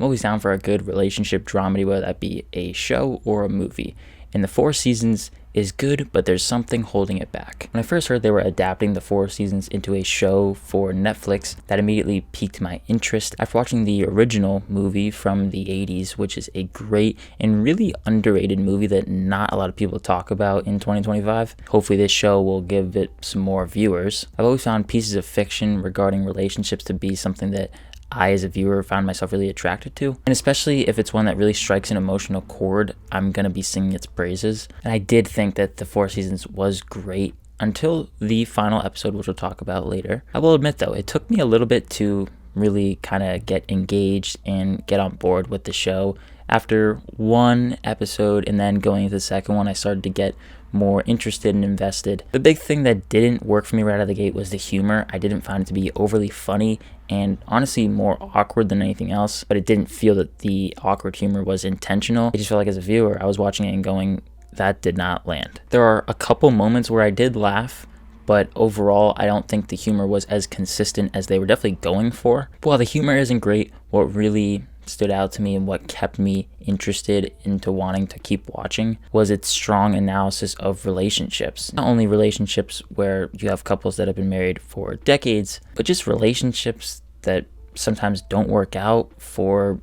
I'm always down for a good relationship dramedy, whether that be a show or a movie. And the Four Seasons is good, but there's something holding it back. When I first heard they were adapting the Four Seasons into a show for Netflix, that immediately piqued my interest after watching the original movie from the 80s, which is a great and really underrated movie that not a lot of people talk about in 2025. Hopefully this show will give it some more viewers. I've always found pieces of fiction regarding relationships to be something that I, as a viewer, found myself really attracted to. And especially if it's one that really strikes an emotional chord, I'm going to be singing its praises. And I did think that the Four Seasons was great until the final episode, which we'll talk about later. I will admit, though, it took me a little bit to really kind of get engaged and get on board with the show. After one episode and then going into the second one, I started to get more interested and invested. The big thing that didn't work for me right out of the gate was the humor. I didn't find it to be overly funny and honestly more awkward than anything else, but it didn't feel that the awkward humor was intentional. I just felt like as a viewer, I was watching it and going, that did not land. There are a couple moments where I did laugh, but overall, I don't think the humor was as consistent as they were definitely going for. But while the humor isn't great, what really stood out to me and what kept me interested into wanting to keep watching was its strong analysis of relationships. Not only relationships where you have couples that have been married for decades, but just relationships that sometimes don't work out for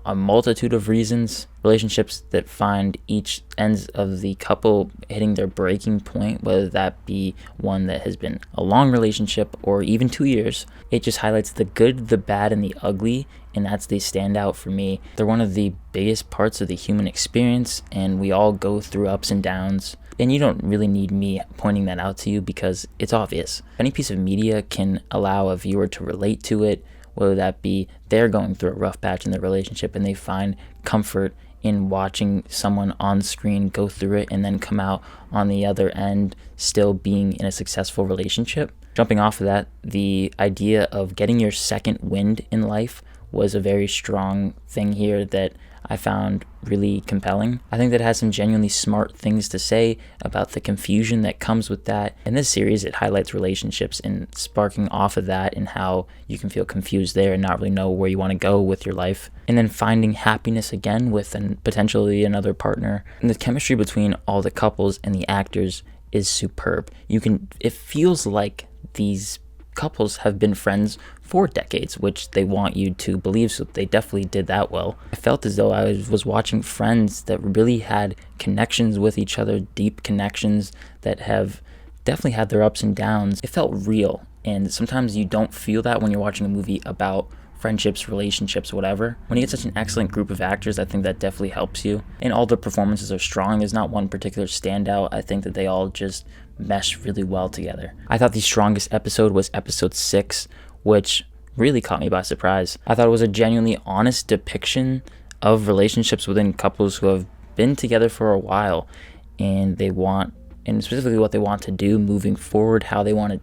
a multitude of reasons. Relationships that find each ends of the couple hitting their breaking point, whether that be one that has been a long relationship or even 2 years. It just highlights the good, the bad, and the ugly, and that's the standout for me. They're one of the biggest parts of the human experience, and we all go through ups and downs. And you don't really need me pointing that out to you because it's obvious. Any piece of media can allow a viewer to relate to it, whether that be they're going through a rough patch in their relationship and they find comfort in watching someone on screen go through it and then come out on the other end still being in a successful relationship. Jumping off of that, the idea of getting your second wind in life was a very strong thing here that I found really compelling. I think that it has some genuinely smart things to say about the confusion that comes with that. In this series, it highlights relationships and sparking off of that and how you can feel confused there and not really know where you want to go with your life. And then finding happiness again with potentially another partner. And the chemistry between all the couples and the actors is superb. It feels like these couples have been friends for decades, which they want you to believe, so they definitely did that well. I felt as though I was watching friends that really had connections with each other, deep connections that have definitely had their ups and downs. It felt real, and sometimes you don't feel that when you're watching a movie about friendships, relationships, whatever. When you get such an excellent group of actors, I think that definitely helps you. And all the performances are strong. There's not one particular standout. I think that they all just mesh really well together. I thought the strongest episode was episode 6, which really caught me by surprise. I thought it was a genuinely honest depiction of relationships within couples who have been together for a while and specifically what they want to do moving forward, how they want to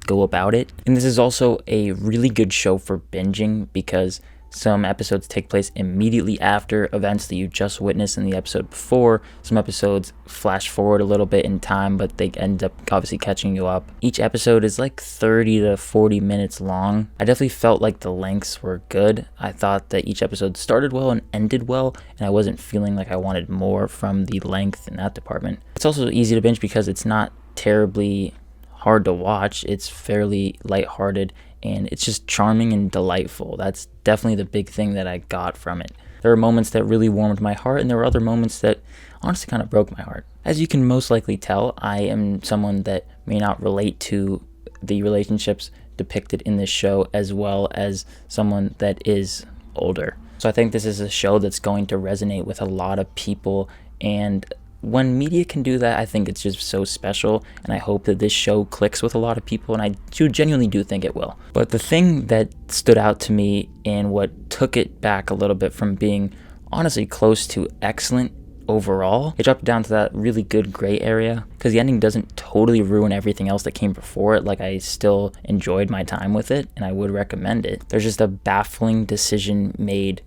go about it. And this is also a really good show for binging because some episodes take place immediately after events that you just witnessed in the episode before. Some episodes flash forward a little bit in time, but they end up obviously catching you up. Each episode is like 30 to 40 minutes long. I definitely felt like the lengths were good. I thought that each episode started well and ended well, and I wasn't feeling like I wanted more from the length in that department. It's also easy to binge because it's not terribly hard to watch. It's fairly lighthearted and it's just charming and delightful. That's definitely the big thing that I got from it. There were moments that really warmed my heart, and there were other moments that honestly kind of broke my heart. As you can most likely tell, I am someone that may not relate to the relationships depicted in this show as well as someone that is older. So I think this is a show that's going to resonate with a lot of people, and when media can do that, I think it's just so special, and I hope that this show clicks with a lot of people, and I genuinely do think it will. But the thing that stood out to me and what took it back a little bit from being honestly close to excellent overall, it dropped down to that really good gray area, because the ending doesn't totally ruin everything else that came before it. Like, I still enjoyed my time with it, and I would recommend it. There's just a baffling decision made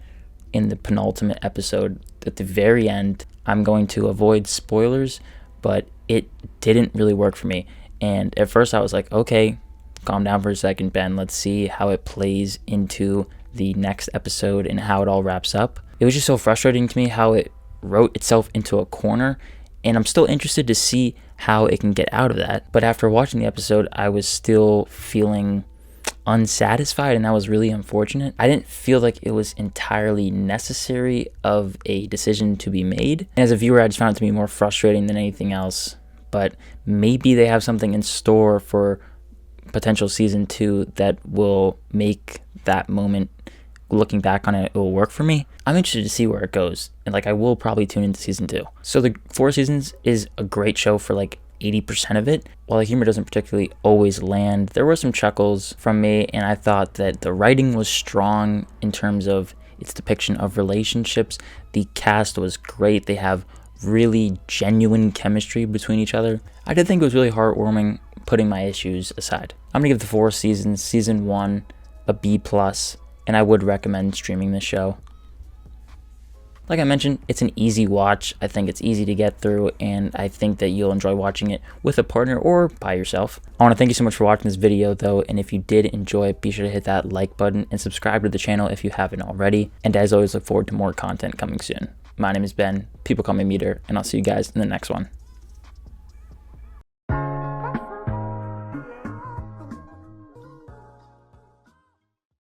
in the penultimate episode at the very end. I'm going to avoid spoilers, but it didn't really work for me. And at first I was like, okay, calm down for a second, Ben. Let's see how it plays into the next episode and how it all wraps up. It was just so frustrating to me how it wrote itself into a corner, and I'm still interested to see how it can get out of that. But after watching the episode, I was still feeling unsatisfied, and that was really unfortunate. I didn't feel like it was entirely necessary of a decision to be made. And as a viewer, I just found it to be more frustrating than anything else. But maybe they have something in store for potential season 2 that will make that moment, looking back on it, will work for me. I'm interested to see where it goes, and I will probably tune into season 2. So the 4 seasons is a great show for 80% of it. While the humor doesn't particularly always land, there were some chuckles from me, and I thought that the writing was strong in terms of its depiction of relationships. The cast was great. They have really genuine chemistry between each other. I did think it was really heartwarming, putting my issues aside. I'm gonna give the 4 seasons, season 1, a B+, and I would recommend streaming this show. Like I mentioned, it's an easy watch. I think it's easy to get through, and I think that you'll enjoy watching it with a partner or by yourself. I want to thank you so much for watching this video though, and if you did enjoy it, be sure to hit that like button and subscribe to the channel if you haven't already. And as always, look forward to more content coming soon. My name is Ben, people call me Meter, and I'll see you guys in the next one.